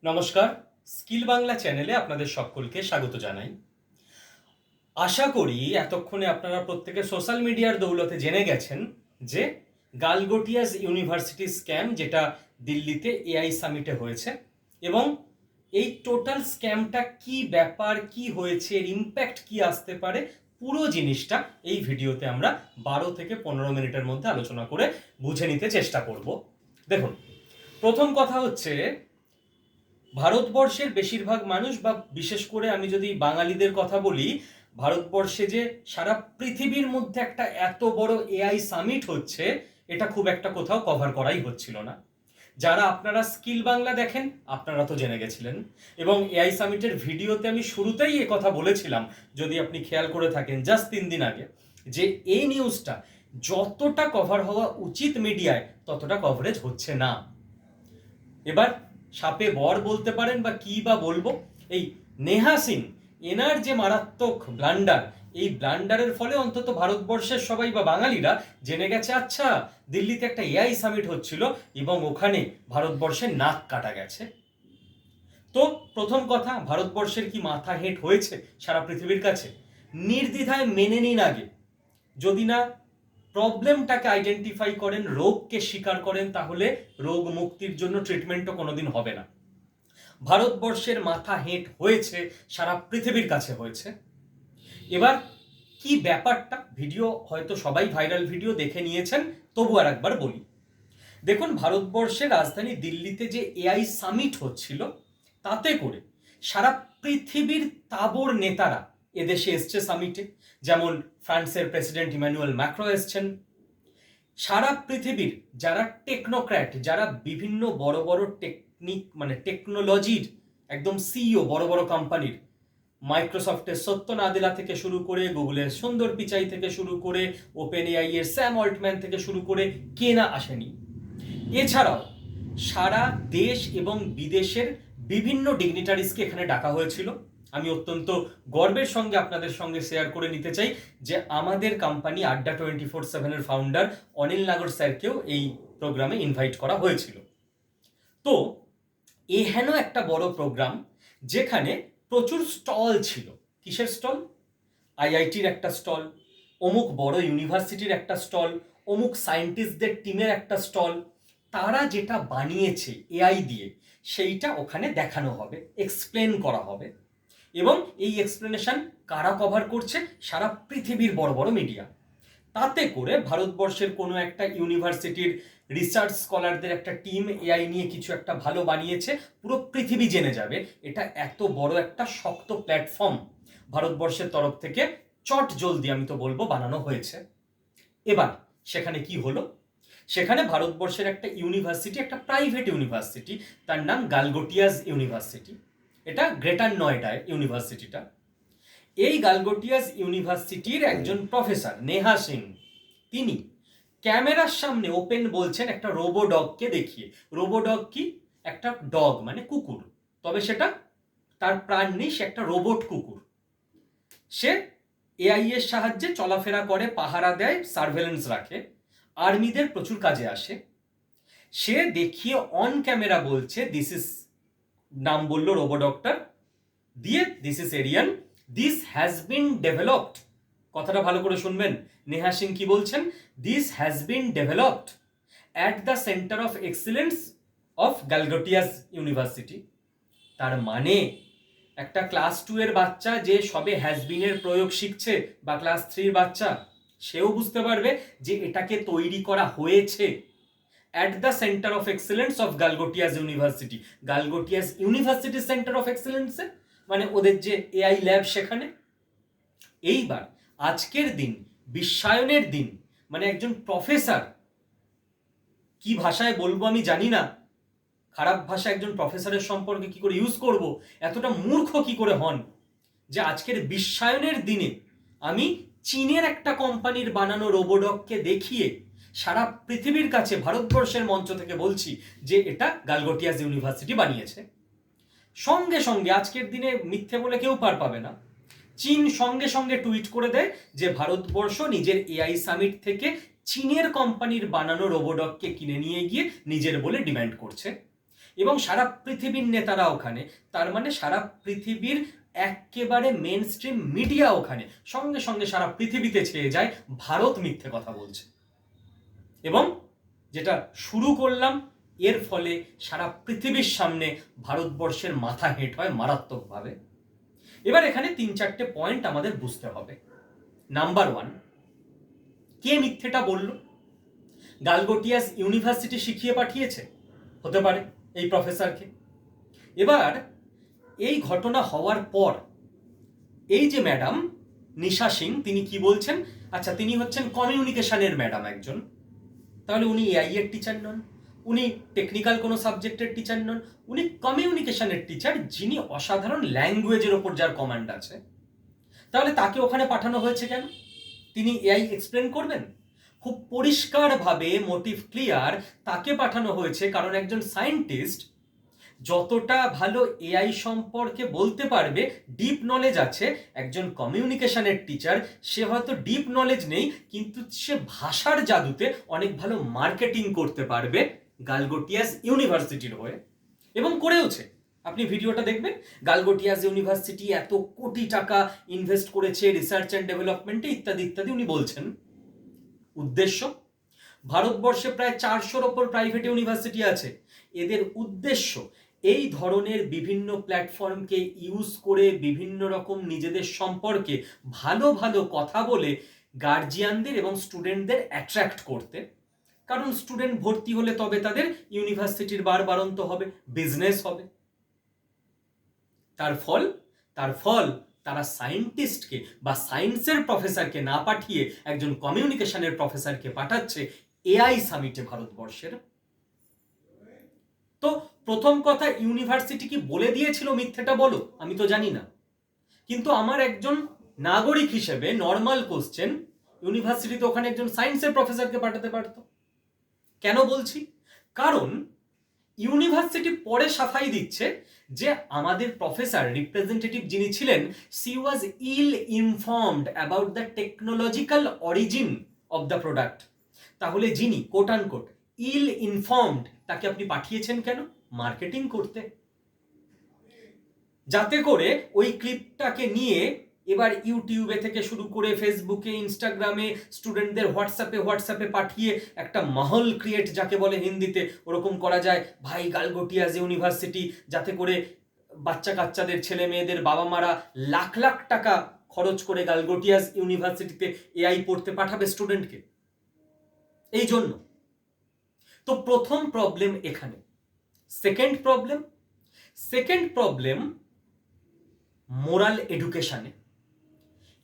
নমস্কার, স্কিল বাংলা চ্যানেলে আপনাদের সকলকে স্বাগত জানাই। আশা করি এতক্ষণে আপনারা প্রত্যেকে সোশ্যাল মিডিয়ার দৌলতে জেনে গেছেন যে গালগোটিয়াস ইউনিভার্সিটি স্ক্যাম, যেটা দিল্লিতে এআই সামিটে হয়েছে, এবং এই টোটাল স্ক্যামটা কি ব্যাপার, কি হয়েছে, এর ইম্প্যাক্ট কি আসতে পারে, পুরো জিনিসটা এই ভিডিওতে আমরা 12 থেকে 15 মিনিটের মধ্যে আলোচনা করে বুঝে নিতে চেষ্টা করব। দেখুন, প্রথম কথা হচ্ছে, ভারতবর্ষের বেশিরভাগ মানুষ, বা বিশেষ করে আমি যদি বাঙালিদের কথা বলি, ভারতবর্ষে যে সারা পৃথিবীর মধ্যে একটা এত বড় এআই সামিট হচ্ছে, এটা খুব একটা কোথাও কভার করাই হচ্ছিল না। যারা আপনারা স্কিল বাংলা দেখেন, আপনারা তো জেনে গেছিলেন, এবং এআই সামিটের ভিডিওতে আমি শুরুতেই কথা বলেছিলাম, যদি আপনি খেয়াল করে থাকেন, জাস্ট 3 দিন আগে, যে এই নিউজটা যতটা কভার হওয়া উচিত মিডিয়ায়, ততটা কভারেজ হচ্ছে না। এবার সাপে বর বলতে পারেন, বা কি বা বলবো, এই নেহা সিং, এনার যে মারাত্মক ব্লান্ডার, এই ব্লান্ডারের ফলে অন্তত ভারতবর্ষের সবাই বা বাঙালিরা জেনে গেছে, আচ্ছা দিল্লিতে একটা এআই সামিট হচ্ছিল এবং ওখানে ভারতবর্ষের নাক কাটা গেছে। তো প্রথম কথা, ভারতবর্ষের কি মাথা হেঁট হয়েছে সারা পৃথিবীর কাছে? নির্দ্বিধায় মেনে নিন আগে, যদি না প্রবলেমটাকে আইডেন্টিফাই করেন, রোগকে স্বীকার করেন, তাহলে রোগ মুক্তির জন্য ট্রিটমেন্টও কোনোদিন হবে না। ভারতবর্ষের মাথা হেঁট হয়েছে, সারা পৃথিবীর কাছে হয়েছে। এবার কি ব্যাপারটা, ভিডিও হয়তো সবাই ভাইরাল ভিডিও দেখে নিয়েছেন, তবু আর একবার বলি। দেখুন, ভারতবর্ষের রাজধানী দিল্লিতে যে এআই সামিট হচ্ছিল, তাতে করে সারা পৃথিবীর তাবড় নেতারা এদেশে এসছে সামিটে। যেমন ফ্রান্সের প্রেসিডেন্ট ইমানুয়েল ম্যাক্রো এসছেন। সারা পৃথিবীর যারা টেকনোক্র্যাট, যারা বিভিন্ন বড় বড় টেকনোলজির একদম সিইও, বড় বড় কোম্পানির, মাইক্রোসফটের সত্য নাদেলা থেকে শুরু করে, গুগলের সুন্দর পিচাই থেকে শুরু করে, ওপেন এআই এর স্যাম অল্টম্যান থেকে শুরু করে, কে না আসেনি। এছাড়াও সারা দেশ এবং বিদেশের বিভিন্ন ডিগনিটারিজকে এখানে ডাকা হয়েছিল। আমি অত্যন্ত গর্বের সঙ্গে আপনাদের সঙ্গে শেয়ার করে নিতে চাই যে আমাদের কোম্পানি আড্ডা 24/7 ফাউন্ডার অনিল নাগর স্যারকেও এই প্রোগ্রামে ইনভাইট করা হয়েছিল। তো হেন একটা বড় প্রোগ্রাম, যেখানে প্রচুর স্টল ছিল। কিসের স্টল? আইআইটির একটা স্টল, অমুক বড় ইউনিভার্সিটির একটা স্টল, অমুক সায়েন্টিস্টদের টিমের একটা স্টল। তারা যেটা বানিয়েছে এআই দিয়ে, সেইটা ওখানে দেখানো হবে, এক্সপ্লেন করা হবে। এবং এই এক্সপ্লেনেশন কারা কভার করছে? সারা পৃথিবীর বড় বড় মিডিয়া। তাতে করে ভারতবর্ষের কোনো একটা ইউনিভার্সিটির রিসার্চ স্কলারদের একটা টিম এআই নিয়ে কিছু একটা ভালো বানিয়েছে, পুরো পৃথিবী জেনে যাবে। এটা এত বড় একটা শক্ত প্ল্যাটফর্ম ভারতবর্ষের তরফ থেকে চট জলদি, আমি তো বলবো, বানানো হয়েছে। এবার সেখানে কি হলো? সেখানে ভারতবর্ষের একটা ইউনিভার্সিটি, একটা প্রাইভেট ইউনিভার্সিটি, তার নাম গালগোটিয়াস ইউনিভার্সিটি। এটা গ্রেটার নয়ডায় ইউনিভার্সিটিটা। এই গালগোটিয়াস ইউনিভার্সিটির একজন প্রফেসর নেহা সিং, তিনি ক্যামেরার সামনে ওপেন বলছেন একটা রোবোডগকে দেখিয়ে। রোবোডগ কি? একটা ডগ মানে কুকুর, তবে সেটা তার প্রাণ নেই, সে একটা রোবট কুকুর। সে এআই এর সাহায্যে চলাফেরা করে, পাহারা দেয়, সার্ভেলেন্স রাখে, আর্মিদের প্রচুর কাজে আসে। সে দেখিয়ে অন ক্যামেরা বলছে, দিস ইজ, নাম বললো রোবোডক্টর দিয়ে, this is Aryan, this has been developed. কথাটা ভালো করে শুনবেন। নেহা সিং কি বলছেন? This has been developed at the centre of excellence of Galgotias University. তার মানে একটা ক্লাস 2 এর বাচ্চা যে সবে হ্যাজবিনের প্রয়োগ শিখছে, বা ক্লাস 3 বাচ্চা, সেও বুঝতে পারবে যে এটাকে তৈরি করা হয়েছে at the centre of excellence of Galgotias University. Galgotias University centre of এক্সেলেন্সে মানে ওদের যে এআই ল্যাব সেখানে। এইবার আজকের দিন, বিশ্বায়নের দিন, মানে একজন প্রফেসর, কি ভাষায় বলবো আমি জানি না, খারাপ ভাষা একজন প্রফেসরের সম্পর্কে কি করে ইউজ করব, এতটা মূর্খ কি করে হন যে আজকের বিশ্বায়নের দিনে আমি চীনের একটা কোম্পানির বানানো রোবোডগকে দেখিয়ে সারা পৃথিবীর কাছে ভারতবর্ষের মঞ্চ থেকে বলছি যে এটা গালগোটিয়াস ইউনিভার্সিটি বানিয়েছে। সঙ্গে সঙ্গে আজকের দিনে মিথ্যে বলে কেউ পার পাবে না, চীন সঙ্গে সঙ্গে টুইট করে দেয় যে ভারতবর্ষ নিজের এআই সামিট থেকে চীনের কোম্পানির বানানো রোবোডগকে কিনে নিয়ে গিয়ে নিজের বলে ডিমান্ড করছে। এবং সারা পৃথিবীর নেতারা ওখানে, তার মানে সারা পৃথিবীর একেবারে মেন স্ট্রিম মিডিয়া ওখানে, সঙ্গে সঙ্গে সারা পৃথিবীতে ছেয়ে যায় ভারত মিথ্যে কথা বলছে। এবং যেটা শুরু করলাম, এর ফলে সারা পৃথিবীর সামনে ভারতবর্ষের মাথা হেঁট হয় মারাত্মকভাবে। এবার এখানে 3-4টে পয়েন্ট আমাদের বুঝতে হবে। নাম্বার 1, কে মিথ্যেটা বলল? গালগোটিয়াস ইউনিভার্সিটি শিখিয়ে পাঠিয়েছে? হতে পারে এই প্রফেসরকে। এবার এই ঘটনা হওয়ার পর এই যে ম্যাডাম নিশা সিং, তিনি কি বলছেন? আচ্ছা, তিনি হচ্ছেন কমিউনিকেশনের ম্যাডাম একজন, তাহলে উনি এআই এর টিচার নন, উনি টেকনিক্যাল কোনো সাবজেক্টের টিচার নন, উনি কমিউনিকেশনের টিচার, যিনি অসাধারণ ল্যাঙ্গুয়েজের ওপর যার কমান্ড আছে। তাহলে তাকে ওখানে পাঠানো হয়েছে কেন? তিনি এআই এক্সপ্লেন করবেন? খুব পরিষ্কারভাবে মোটিভ ক্লিয়ার, তাকে পাঠানো হয়েছে কারণ একজন সায়েন্টিস্ট যতটা ভালো এআই সম্পর্কে বলতে পারবে, ডিপ নলেজ আছে, একজন কমিউনিকেশনের টিচার সে হয়তো ডিপ নলেজ নেই, কিন্তু সে ভাষার জাদুতে অনেক ভালো মার্কেটিং করতে পারবে গালগোটিয়াস ইউনিভার্সিটির হয়ে, এবং করেওছে। আপনি ভিডিওটা দেখবেন, গালগোটিয়াস ইউনিভার্সিটি এত কোটি টাকা ইনভেস্ট করেছে রিসার্চ অ্যান্ড ডেভেলপমেন্টে, ইত্যাদি ইত্যাদি উনি বলছেন। উদ্দেশ্য, ভারতবর্ষে প্রায় 400-র ওপর প্রাইভেট ইউনিভার্সিটি আছে। এদের উদ্দেশ্য এই ধরনের বিভিন্ন প্ল্যাটফর্মকে ইউজ করে বিভিন্ন রকম নিজেদের সম্পর্কে ভালো ভালো কথা বলে গার্জিয়ানদের এবং স্টুডেন্টদের অ্যাট্রাক্ট করতে। কারণ স্টুডেন্ট ভর্তি হলে তবে তাদের ইউনিভার্সিটির বাড়ন্ত হবে, বিজনেস হবে। তার ফল তারা সায়েন্টিস্টকে বা সায়েন্সের প্রফেসরকে না পাঠিয়ে একজন কমিউনিকেশনের প্রফেসরকে পাঠাচ্ছে এআই সামিটে ভারতবর্ষের। তো প্রথম কথা, ইউনিভার্সিটি কি বলে দিয়েছিল মিথ্যেটা বলো? আমি তো জানি না, কিন্তু আমার একজন নাগরিক হিসেবে নর্মাল কোশ্চেন, ইউনিভার্সিটি তো ওখানে একজন সায়েন্সের প্রফেসরকে পাঠাতে পারতো। কেন বলছি? কারণ ইউনিভার্সিটি পরে সাফাই দিচ্ছে যে আমাদের প্রফেসর রিপ্রেজেন্টেটিভ যিনি ছিলেন, she was ill informed about the technological origin of the product. তাহলে যিনি কোট আনকোট ইল ইনফর্মড, তাকে আপনি পাঠিয়েছেন কেন? মার্কেটিং করতে, যাতে করে ওই ক্লিপটাকে নিয়ে এবার ইউটিউবে থেকে শুরু করে ফেসবুকে, ইনস্টাগ্রামে, স্টুডেন্টদের হোয়াটসঅ্যাপে পাঠিয়ে একটা মাহল ক্রিয়েট, যাকে বলে হিন্দিতে, ওরকম করা যায়। ভাই গালগোটিয়াস ইউনিভার্সিটি, যাতে করে বাচ্চা কাচ্চাদের, ছেলে মেয়েদের বাবা মারা লাখ লাখ টাকা খরচ করে গালগোটিয়াস ইউনিভার্সিটিতে এআই পড়তে পাঠাবে স্টুডেন্টকে, এই জন্য। তো প্রথম প্রবলেম এখানে। সেকেন্ড প্রবলেম মোরাল এডুকেশনে।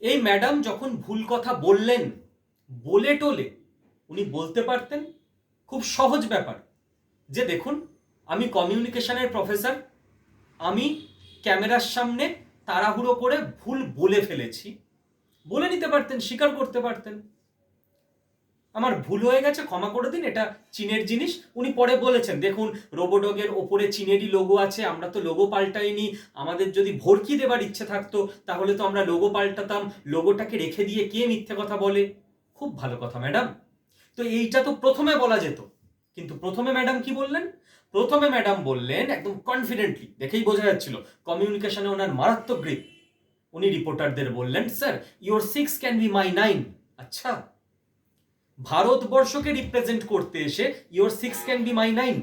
এই ম্যাডাম যখন ভুল কথা বললেন, বলে টোলে উনি বলতে পারতেন খুব সহজ ব্যাপার, যে দেখুন আমি কমিউনিকেশনের প্রফেসর, আমি ক্যামেরার সামনে তাড়াহুড়ো করে ভুল বলে ফেলেছি, বলে নিতে পারতেন, স্বীকার করতে পারতেন, আমার ভুল হয়ে গেছে, ক্ষমা করে দিন, এটা চীনের জিনিস। উনি পরে বলেছেন, দেখুন রোবোডগের ওপরে চীনেরই লোগো আছে, আমরা তো লোগো পাল্টাইনি, আমাদের যদি ভর্কি দেবার ইচ্ছে থাকতো তাহলে তো আমরা লোগো পাল্টাতাম, লোগোটাকে রেখে দিয়ে কে মিথ্যে কথা বলে? খুব ভালো কথা ম্যাডাম, তো এইটা তো প্রথমে বলা যেত। কিন্তু প্রথমে ম্যাডাম কি বললেন? প্রথমে ম্যাডাম বললেন একদম কনফিডেন্টলি, দেখেই বোঝা যাচ্ছিল কমিউনিকেশনে ওনার মারাত্মক গ্রিপ। উনি রিপোর্টারদের বললেন, স্যার ইওর 6 ক্যান বি মাই 9। আচ্ছা, ভারতবর্ষকে রিপ্রেজেন্ট করতে এসে ইওর 6 ক্যান বি মাই 9,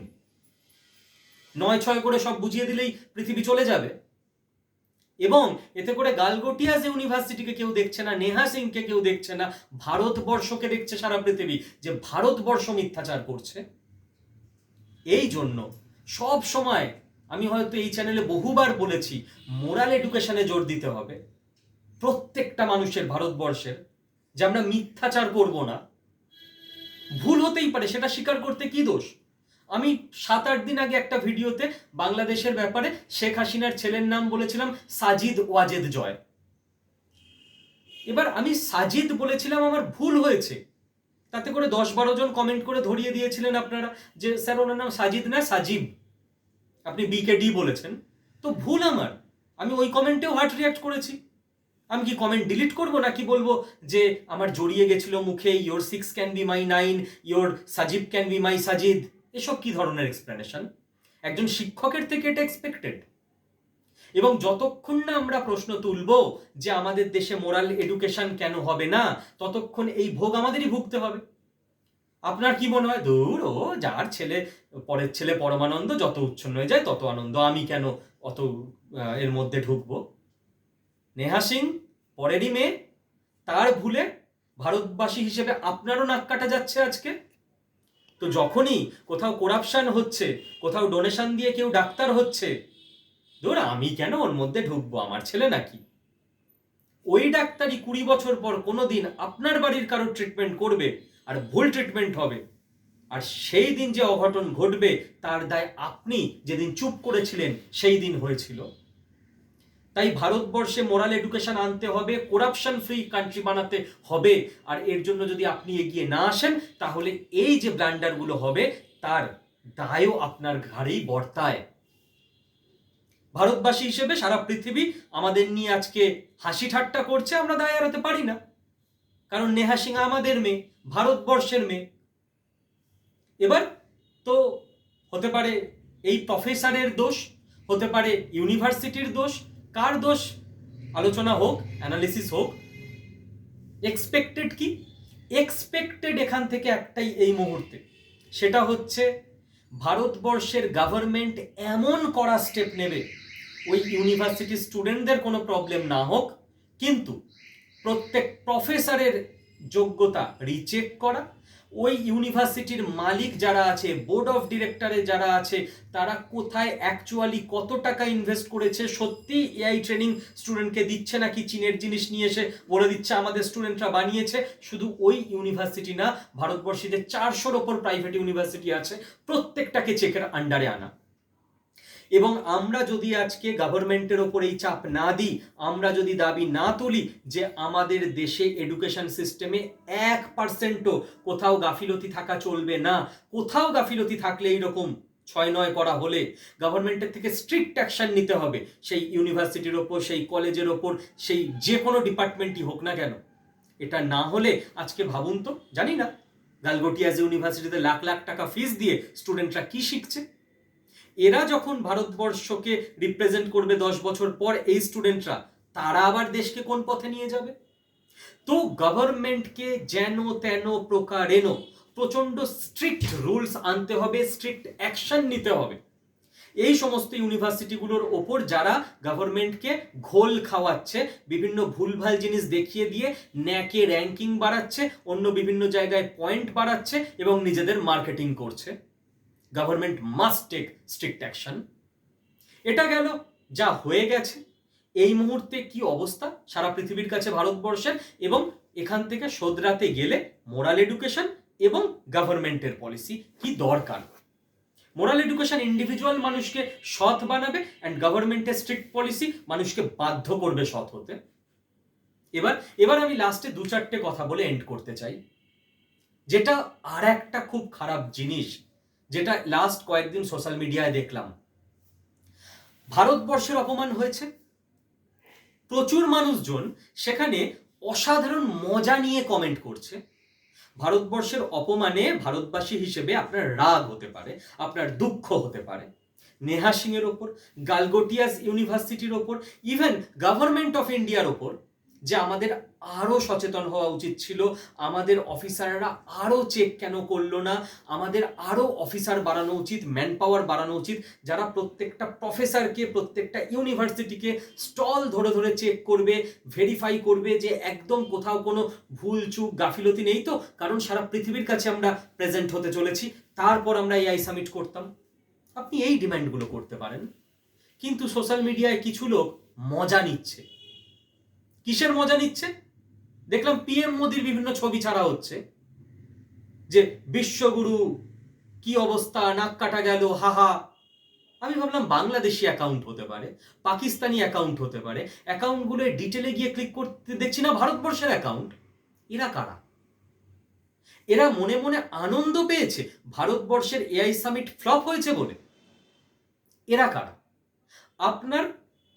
9-6 করে সব বুঝিয়ে দিলেই পৃথিবী চলে যাবে। এবং এতে করে গালগোটিয়াস ইউনিভার্সিটিকে কেউ দেখছে না, নেহা সিংকে কেউ দেখছে না, ভারতবর্ষকে দেখছে সারা পৃথিবী, যে ভারতবর্ষ মিথ্যাচার করছে। এই জন্য সব সময় আমি হয়তো এই চ্যানেলে বহুবার বলেছি, মোরাল এডুকেশনে জোর দিতে হবে প্রত্যেকটা মানুষের, ভারতবর্ষের, যে আমরা মিথ্যাচার করব না। ভুল হতেই পারে, সেটা স্বীকার করতে কি দোষ? আমি 7-8 দিন আগে একটা ভিডিওতে বাংলাদেশের ব্যাপারে শেখ হাসিনার ছেলের নাম বলেছিলাম সাজিদ ওয়াজেদ জয়। এবার আমি সাজিদ বলেছিলাম, আমার ভুল হয়েছে, তাতে করে 10-12 জন কমেন্ট করে ধরিয়ে দিয়েছিলেন আপনারা যে স্যার ওনার নাম সাজিদ না সাজিব, আপনি বিকে ডি বলেছেন। তো ভুল আমার, আমি ওই কমেন্টেও হার্ট রিয়াক্ট করেছি। আমি কি কমেন্ট ডিলিট করবো, নাকি বলবো যে আমার জড়িয়ে গেছিল মুখে, your 6 can be my 9, your Sajib can be মাই সাজিদ? এসব কি ধরনের এক্সপ্লেনেশন? একজন শিক্ষকের থেকে এটা এক্সপেক্টেড। এবং যতক্ষণ না আমরা প্রশ্ন তুলব যে আমাদের দেশে মোরাল এডুকেশন কেন হবে না, ততক্ষণ এই ভোগ আমাদেরই ভুগতে হবে। আপনার কি মনে হয়, দূর ও যার ছেলে, পরের ছেলে পরমানন্দ, যত উচ্ছন্ন হয়ে যায় তত আনন্দ, আমি কেন অত এর মধ্যে ঢুকবো? নেহা সিং পরেরই মেয়ে, তার ভুলে ভারতবাসী হিসেবে আপনারও নাক কাটা যাচ্ছে আজকে। তো যখনই কোথাও করাপশন হচ্ছে, কোথাও ডোনেশন দিয়ে কেউ ডাক্তার হচ্ছে, ধর আমি কেন ওর মধ্যে ঢুকবো, আমার ছেলে নাকি? ওই ডাক্তারই 20 বছর পর কোনোদিন আপনার বাড়ির কারোর ট্রিটমেন্ট করবে, আর ভুল ট্রিটমেন্ট হবে, আর সেই দিন যে অঘটন ঘটবে তার দায় আপনি যেদিন চুপ করেছিলেন সেই দিন হয়েছিল। তাই ভারতবর্ষে মোরাল এডুকেশন আনতে হবে, করাপশন ফ্রি কান্ট্রি বানাতে হবে। আর এর জন্য যদি আপনি এগিয়ে না আসেন, তাহলে এই যে ব্ল্যান্ডারগুলো হবে তার দায়ও আপনার ঘাড়েই বর্তায়। ভারতবাসী হিসেবে সারা পৃথিবী আমাদের নিয়ে আজকে হাসি ঠাট্টা করছে, আমরা দায় এড়াতে পারি না, কারণ নেহা সিং আমাদের মেয়ে, ভারতবর্ষের মেয়ে। এবার তো হতে পারে এই প্রফেসরের দোষ, হতে পারে ইউনিভার্সিটির দোষ, কার দোষ আলোচনা হোক, অ্যানালিসিস হোক। এক্সপেক্টেড কি? এক্সপেক্টেড এখান থেকে একটাই এই মুহূর্তে, সেটা হচ্ছে ভারতবর্ষের গভর্নমেন্ট এমন কড়া স্টেপ নেবে ওই ইউনিভার্সিটি স্টুডেন্টদের কোনো প্রবলেম না হোক, কিন্তু প্রত্যেক প্রফেসরের যোগ্যতা রিচেক করা, ওই ইউনিভার্সিটির মালিক যারা আছে, বোর্ড অফ ডিরেক্টরে যারা আছে, তারা কোথায় অ্যাকচুয়ালি কত টাকা ইনভেস্ট করেছে, সত্যি এআই ট্রেনিং স্টুডেন্টকে দিচ্ছে নাকি চীনের জিনিস নিয়ে এসে বলে দিচ্ছে আমাদের স্টুডেন্টরা বানিয়েছে। শুধু ওই ইউনিভার্সিটি না, ভারতবর্ষে 400-র ওপর প্রাইভেট ইউনিভার্সিটি আছে, প্রত্যেকটাকে চেকের আন্ডারে আনা। এবং আমরা যদি আজকে গভর্নমেন্টের ওপর এই চাপ না দিই, আমরা যদি দাবি না তুলি যে আমাদের দেশে এডুকেশন সিস্টেমে 1%ও কোথাও গাফিলতি থাকা চলবে না, কোথাও গাফিলতি থাকলে এইরকম 6-9 করা হলে গভর্নমেন্টের থেকে স্ট্রিক্ট অ্যাকশন নিতে হবে, সেই ইউনিভার্সিটির ওপর, সেই কলেজের ওপর, সেই যে কোনো ডিপার্টমেন্টই হোক না কেন। এটা না হলে আজকে ভাবুন তো, জানি না গালগোটিয়াস ইউনিভার্সিটিতে লাখ লাখ টাকা ফিস দিয়ে স্টুডেন্টরা কি শিখছে। এরা যখন ভারতবর্ষকে রিপ্রেজেন্ট করবে 10 বছর পর, এই স্টুডেন্টরা, তারা আবার দেশকে কোন পথে নিয়ে যাবে? তো গভর্নমেন্টকে যেন তেন প্রকারেণ প্রচন্ড স্ট্রিক্ট রুলস আনতে হবে, স্ট্রিক্ট অ্যাকশন নিতে হবে এই সমস্ত ইউনিভার্সিটিগুলোর ওপর যারা গভর্নমেন্টকে ঘোল খাওয়াচ্ছে, বিভিন্ন ভুলভাল জিনিস দেখিয়ে দিয়ে ন্যাকে র্যাঙ্কিং বাড়াচ্ছে, অন্য বিভিন্ন জায়গায় পয়েন্ট বাড়াচ্ছে এবং নিজেদের মার্কেটিং করছে। Government must take strict action. এটা গেল যা হয়ে গেছে। এই মুহূর্তে কি অবস্থা সারা পৃথিবীর কাছে ভারতবর্ষের, এবং এখান থেকে শোধরাতে গেলে মোরাল এডুকেশন এবং গভর্নমেন্টের পলিসি কি দরকার। মোরাল এডুকেশন ইন্ডিভিজুয়াল মানুষকে সৎ বানাবে, অ্যান্ড গভর্নমেন্টের স্ট্রিক্ট পলিসি মানুষকে বাধ্য করবে সৎ হতে। এবার আমি লাস্টে 2-4টে কথা বলে এন্ড করতে চাই, যেটা আর একটা খুব খারাপ জিনিস, যেটা লাস্ট কয়েকদিন সোশ্যাল মিডিয়ায় দেখলাম। ভারতবর্ষের অপমান হয়েছে, প্রচুর মানুষজন সেখানে অসাধারণ মজা নিয়ে কমেন্ট করছে। ভারতবর্ষের অপমানে ভারতবাসী হিসেবে আপনার রাগ হতে পারে, আপনার দুঃখ হতে পারে নেহা সিং এর ওপর, গালগোটিয়াস ইউনিভার্সিটির ওপর, ইভেন গভর্নমেন্ট অফ ইন্ডিয়ার ওপর, যে আমাদের আরো সচেতন হওয়া উচিত ছিল, আমাদের অফিসাররা আরো চেক কেন করলো না, আমাদের আরো অফিসার বাড়ানো উচিত, ম্যান পাওয়ার বাড়ানো উচিত, যারা প্রত্যেকটা প্রফেসরকে, প্রত্যেকটা ইউনিভার্সিটিকে স্টল ধরে ধরে চেক করবে, ভেরিফাই করবে যে একদম কোথাও কোনো ভুল চুক গাফিলতি নেই তো, কারণ সারা পৃথিবীর কাছে আমরা প্রেজেন্ট হতে চলেছি, তারপর আমরা এআই সামিট করতাম। আপনি এই ডিমান্ডগুলো করতে পারেন, কিন্তু সোশ্যাল মিডিয়ায় কিছু লোক মজা নিচ্ছে। কিসের মজা নিচ্ছে? দেখলাম পিএম মোদির বিভিন্ন ছবি ছাড়া হচ্ছে, যে বিশ্বগুরু কি অবস্থা, নাক কাটা গেল, হাহা। আমি ভাবলাম বাংলাদেশি অ্যাকাউন্ট হতে পারে, পাকিস্তানি অ্যাকাউন্ট হতে পারে, অ্যাকাউন্টগুলো ডিটেলে গিয়ে ক্লিক করতে দেখছি না ভারতবর্ষের অ্যাকাউন্ট। এরা কারা? এরা মনে মনে আনন্দ পেয়েছে ভারতবর্ষের এআই সামিট ফ্লপ হয়েছে বলে? এরা কারা? আপনার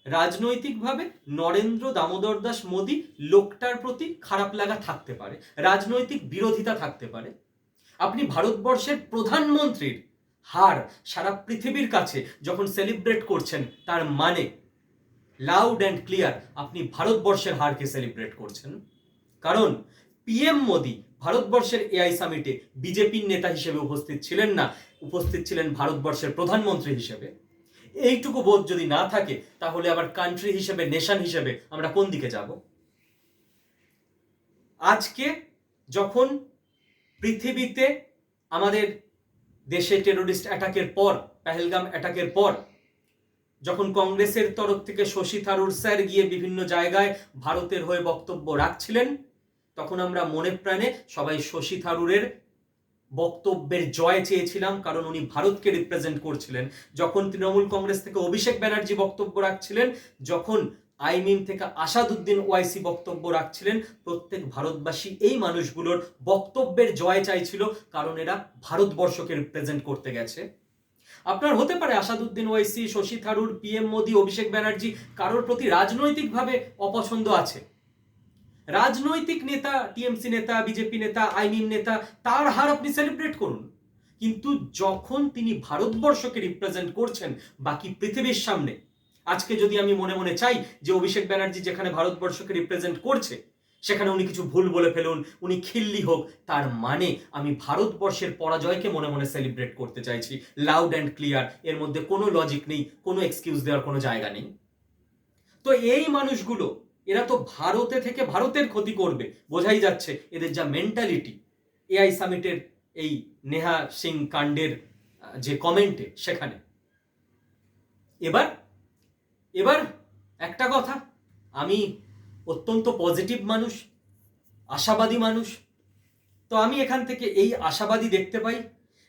রাজনৈতিকভাবে নরেন্দ্র দামোদর দাস মোদী লোকটার প্রতি খারাপ লাগা থাকতে পারে, রাজনৈতিক বিরোধিতা থাকতে পারে। আপনি ভারতবর্ষের প্রধানমন্ত্রীর হার সারা পৃথিবীর কাছে যখন সেলিব্রেট করছেন, তার মানে লাউড অ্যান্ড ক্লিয়ার আপনি ভারতবর্ষের হারকে সেলিব্রেট করছেন। কারণ পিএম মোদি ভারতবর্ষের এআই সামিটে বিজেপির নেতা হিসেবে উপস্থিত ছিলেন না, উপস্থিত ছিলেন ভারতবর্ষের প্রধানমন্ত্রী হিসেবে। এইটুকু বোধ যদি না থাকে, তাহলে আবার কান্ট্রি হিসেবে, নেশন হিসেবে আমরা কোন দিকে যাব? আজকে যখন পৃথিবীতে আমাদের দেশে টেরোরিস্ট অ্যাটাকের পর, পেহেলগাম অ্যাটাকের পর, যখন কংগ্রেসের তরফ থেকে শশী থারুর স্যার গিয়ে বিভিন্ন জায়গায় ভারতের হয়ে বক্তব্য রাখছিলেন, তখন আমরা মনে প্রাণে সবাই শশী থারুরের বক্তব্যের জয় চেয়েছিলাম, কারণ উনি ভারতকে রিপ্রেজেন্ট করছিলেন। যখন তৃণমূল কংগ্রেস থেকে অভিষেক ব্যানার্জি বক্তব্য রাখছিলেন, যখন আইমিম থেকে আসাদুদ্দিন ওয়াইসি বক্তব্য রাখছিলেন, প্রত্যেক ভারতবাসী এই মানুষগুলোর বক্তব্যের জয় চাইছিল, কারণ এরা ভারতবর্ষকে রিপ্রেজেন্ট করতে গেছে। আপনার হতে পারে আসাদুদ্দিন ওয়াইসি, শশী থারুর, পিএম মোদি, অভিষেক ব্যানার্জি কারোর প্রতি রাজনৈতিকভাবে অপছন্দ আছে। রাজনৈতিক নেতা, টিএমসি নেতা, বিজেপি নেতা, আইমিম নেতা, তার হার আপনি সেলিব্রেট করুন। কিন্তু যখন তিনি ভারতবর্ষকে রিপ্রেজেন্ট করছেন বাকি পৃথিবীর সামনে, আজকে যদি আমি মনে মনে চাই যে অভিষেক ব্যানার্জি যেখানে ভারতবর্ষকে রিপ্রেজেন্ট করছে সেখানে উনি কিছু ভুল বলে ফেলুন, উনি খিল্লি হোক, তার মানে আমি ভারতবর্ষের পরাজয়কে মনে মনে সেলিব্রেট করতে চাইছি, লাউড অ্যান্ড ক্লিয়ার। এর মধ্যে কোনো লজিক নেই, কোনো এক্সকিউজ দেওয়ার কোনো জায়গা নেই। তো এই মানুষগুলো, এরা তো ভারতে থেকে ভারতের ক্ষতি করবে, বোঝাই যাচ্ছে এদের যা মেন্টালিটি এআই সামিটের এই নেহা সিং কাণ্ডের যে কমেন্টে সেখানে। এবার এবার একটা কথা, আমি অত্যন্ত পজিটিভ মানুষ, আশাবাদী মানুষ। তো আমি এখান থেকে এই আশাবাদী দেখতে পাই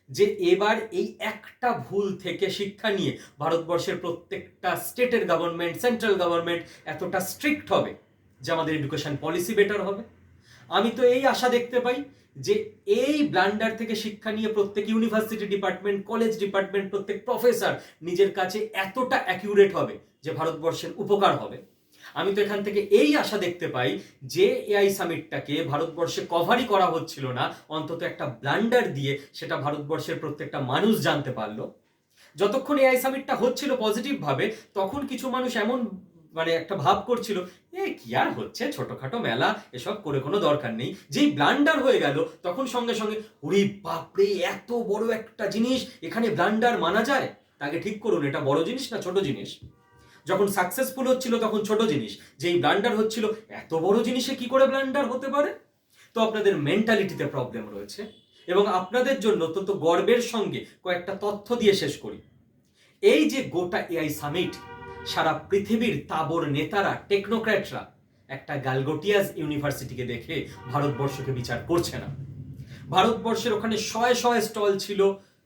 যে এবার এই একটা ভুল থেকে শিক্ষা নিয়ে ভারতবর্ষের প্রত্যেকটা স্টেটের গভর্নমেন্ট, সেন্ট্রাল গভর্নমেন্ট এতটা স্ট্রিক্ট হবে যে আমাদের এডুকেশন পলিসি বেটার হবে। আমি তো এই আশা দেখতে পাই যে এই ব্লান্ডার থেকে শিক্ষা নিয়ে প্রত্যেক ইউনিভার্সিটি ডিপার্টমেন্ট, কলেজ ডিপার্টমেন্ট, প্রত্যেক প্রফেসর নিজের কাছে এতটা অ্যাকিউরেট হবে যে ভারতবর্ষের উপকার হবে। আমি তো এখান থেকে এই আশা দেখতে পাই যে এআই সামিটটাকে ভারতবর্ষে কভারই করা হচ্ছিল না, অন্তত একটা ব্লান্ডার দিয়ে সেটা ভারতবর্ষের প্রত্যেকটা মানুষ জানতে পারলো। যতক্ষণ এআই সামিটটা হচ্ছিল পজিটিভ ভাবে, তখন কিছু মানুষ এমন একটা ভাব করছিল, কি আর হচ্ছে, ছোটখাটো মেলা, এসব করে কোনো দরকার নেই। যেই ব্লান্ডার হয়ে গেল তখন সঙ্গে সঙ্গে ওরে বাপরে, এত বড় একটা জিনিস, এখানে ব্লান্ডার মানা যায়? তাকে ঠিক করুন, এটা বড় জিনিস না ছোট জিনিস? যখন সাকসেসফুল হচ্ছিল তখন ছোট জিনিস, যেই ব্লান্ডার হচ্ছিল এত বড় জিনিসে কি করে ব্লান্ডার হতে পারে? তো আপনাদের মেন্টালিটিতে প্রবলেম রয়েছে। এবং আপনাদের জন্য অত্যন্ত গর্বের সঙ্গে কয়েকটা তথ্য দিয়ে শেষ করি। এই যে গোটা এআই সামিট, সারা পৃথিবীর তাবড় নেতারা, টেকনোক্র্যাটরা একটা গালগোটিয়াস ইউনিভার্সিটিকে দেখে ভারতবর্ষকে বিচার করছে না। ভারতবর্ষের ওখানে শয়ে শয়ে স্টল ছিল,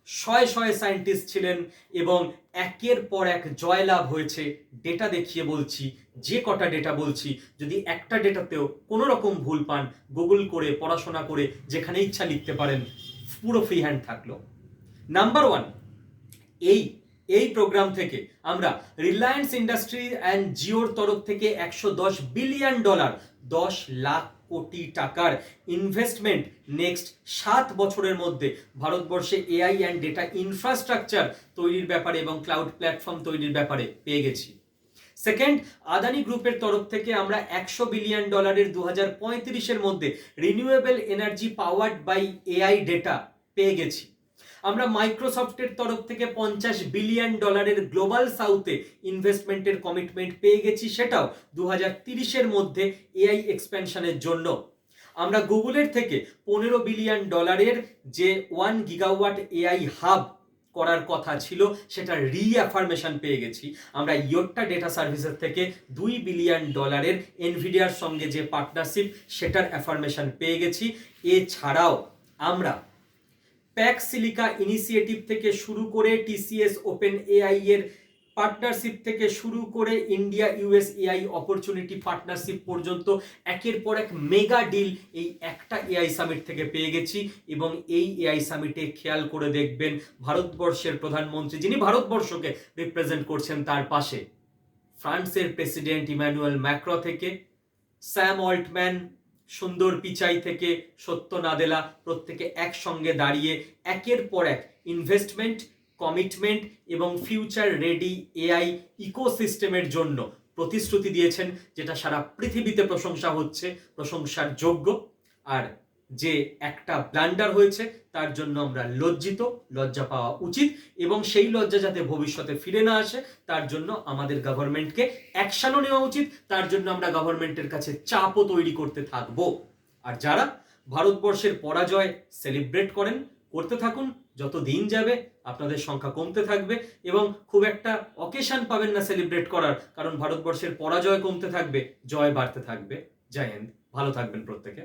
শয়ে শয়ে সায়েন্টিস্ট ছিলেন, এবং একের পর এক জয়লাভ হয়েছে। ডেটা দেখিয়ে বলছি, যে কটা ডেটা বলছি, যদি একটা ডেটাতেও কোনো রকম ভুল পান, গুগল করে, পড়াশোনা করে যেখানে ইচ্ছা লিখতে পারেন, পুরো ফ্রি হ্যান্ড থাকলো। নাম্বার ওয়ান, এই প্রোগ্রাম থেকে আমরা রিলায়েন্স ইন্ডাস্ট্রি অ্যান্ড জিওর তরফ থেকে $110 বিলিয়ন, 10 লাখ কোটি টাকার ইনভেস্টমেন্ট নেক্সট 7 বছরের মধ্যে ভারতবর্ষে এআই অ্যান্ড ডেটা ইনফ্রাস্ট্রাকচার তৈরির ব্যাপারে এবং ক্লাউড প্ল্যাটফর্ম তৈরির ব্যাপারে পেয়ে গেছি। সেকেন্ড, আদানি গ্রুপের তরফ থেকে আমরা $100 বিলিয়ন 2035-এর মধ্যে renewable energy powered by AI data পেয়ে গেছি। আমরা মাইক্রোসফটের তরফ থেকে $50 বিলিয়ন গ্লোবাল সাউথে ইনভেস্টমেন্টের কমিটমেন্ট পেয়ে গেছি, সেটাও 2030-এর মধ্যে এআই এক্সপেনশনের জন্য। আমরা গুগলের থেকে $15 বিলিয়ন যে 1 গিগাওয়াট এআই হাব করার কথা ছিল, সেটা রিঅ্যাফার্মেশন পেয়ে গেছি। আমরা ইয়োট্টা ডেটা সার্ভিসের থেকে $2 বিলিয়ন এনভিডিয়ার সঙ্গে যে পার্টনারশিপ, সেটার অ্যাফার্মেশন পেয়ে গেছি। এছাড়াও আমরা প্যাক্স সিলিকা ইনিশিয়েটিভ থেকে শুরু করে টিসিএস ওপেন এআই এর পার্টনারশিপ থেকে শুরু করে India US AI opportunity partnership পর্যন্ত একের পর এক মেগা ডিল এই একটা এআই সামিট থেকে পেয়ে গেছি। এবং এই এআই সামিটে খেয়াল করে দেখবেন, ভারতবর্ষের প্রধানমন্ত্রী, যিনি ভারতবর্ষকে রিপ্রেজেন্ট করছেন, তার পাশে ফ্রান্সের প্রেসিডেন্ট ইমানুয়েল ম্যাক্রো থেকে স্যাম অল্টম্যান, সুন্দর পিচাই থেকে সত্য নাদেলা, প্রত্যেকে একসঙ্গে দাঁড়িয়ে একের পর এক ইনভেস্টমেন্ট কমিটমেন্ট এবং ফিউচার রেডি এআই ইকোসিস্টেমের জন্য প্রতিশ্রুতি দিয়েছেন, যেটা সারা পৃথিবীতে প্রশংসা হচ্ছে, প্রশংসার যোগ্য। আর যে একটা ব্লান্ডার হয়েছে তার জন্য আমরা লজ্জিত, লজ্জা পাওয়া উচিত, এবং সেই লজ্জা যাতে ভবিষ্যতে ফিরে না আসে তার জন্য আমাদের গভর্নমেন্টকে অ্যাকশনও নেওয়া উচিত। তার জন্য আমরা গভর্নমেন্টের কাছে চাপও তৈরি করতে থাকবো। আর যারা ভারতবর্ষের পরাজয় সেলিব্রেট করেন, করতে থাকুন, যত দিন যাবে আপনাদের সংখ্যা কমতে থাকবে এবং খুব একটা অকেশন পাবেন না সেলিব্রেট করার, কারণ ভারতবর্ষের পরাজয় কমতে থাকবে, জয় বাড়তে থাকবে। জয় হিন্দ, ভালো থাকবেন প্রত্যেকে।